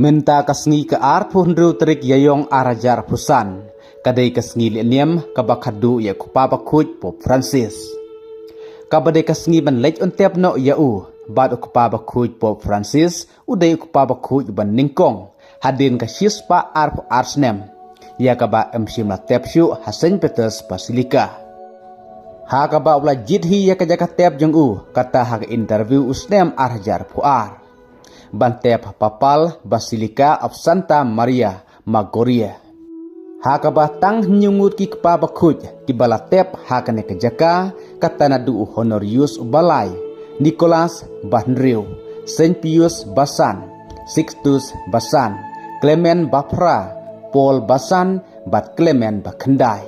Minta kasngi ke arpun ru terik yayong arajar pusan. Kadai kasngi lianiam kabakadu ya kupapa kuj Pop Francis. Kabadai kasngi ban lech untep no yau. Bad kupapa kuj Pop Francis udai kupapa kuj ban ningkong. Hadin ka shispa arp arsnem. Ya kaba emsim la tepsyu Hasen Peters Basilika. Ha kaba ula jidhi ya kajaka tep jeng kata ha interview usnem arajar puar. Bantep papal Basilika of Santa Maria Maggiore. Hakaba tang nyungut ki kepaba kuj ki balatep hakane kejaka katana du honorius balai Nicholas Bandriu, Saint Pius Basan, Sixtus Basan, Clement Bapra, Paul Basan, Bat Clement Bakendai.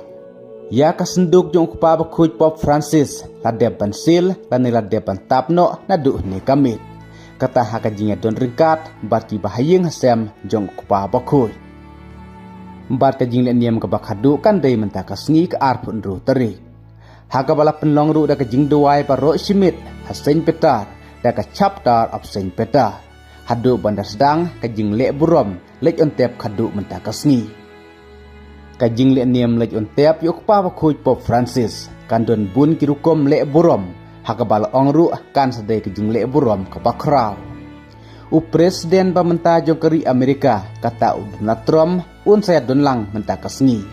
Ya kasenduk jong kepaba kuj Pop Francis ladep bansil lani ladep bantapno nadu ni kamit. Kata hakajinya don ringkat bat ki bahayeng hasem jong kupa bakuy. Bat kajing leniam ke bakhadu kan day mentakasngi ke arpun ru terik. Hakabala penlong ru da kajing duai paro simit Hasen Petar da ka chapter of Saint Peter. Hadu bandar sedang kajing lek burom lek ontep khadu mentakasngi. Kajing leniam lek ontep yo kupa bakuy Pop Francis kan don bun kirukom lek burom. Hakabal ongru kan sedai kejing lek burom ke bakrau. Presiden pementa jongkeri Amerika kata Donald Trump saya donlang menta kasngi.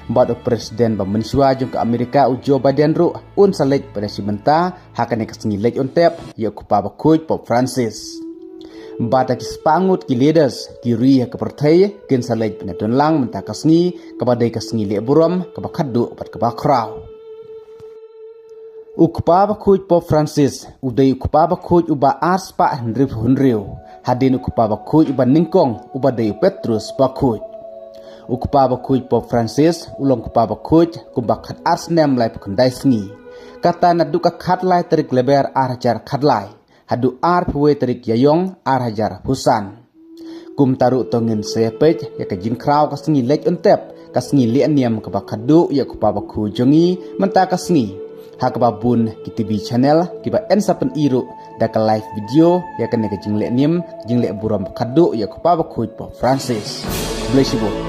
Bad presiden pemensua jong ke Amerika Joe Biden ru salet pada si menta hakane kasngi lek ontep ya kupa bakuj Pop Francis. Bad ki spangut ki leaders ki ri ke pertai kin salet pada donlang menta kasngi kepada kasngi lek burom ke bakadu pat ke bakrau. Ukupaba kuj Pop Francis udai ukupaba kuj uba ars pa Henriu hadin ukupaba kuj uba ningkong uba dayu Petrus bakuj. Ukupaba kuj Pop Francis ulong ukupaba kuj kumbakat ars nem lai pekendai sengi. Kata naduka khatlai terik leber arajar khatlai hadu ar puwe terik yayong arajar husan. Kum taru tongin sepej ya kajin krau kasengi lek ontep kasengi lianiam kabakadu ya ukupaba kuj jongi menta kasengi. Hakababun ki TV channel kiba ensapen iru da ka live video ya kan ke jinglek nim jinglek buram kadu ya ko pa Pop Francis. Bless you.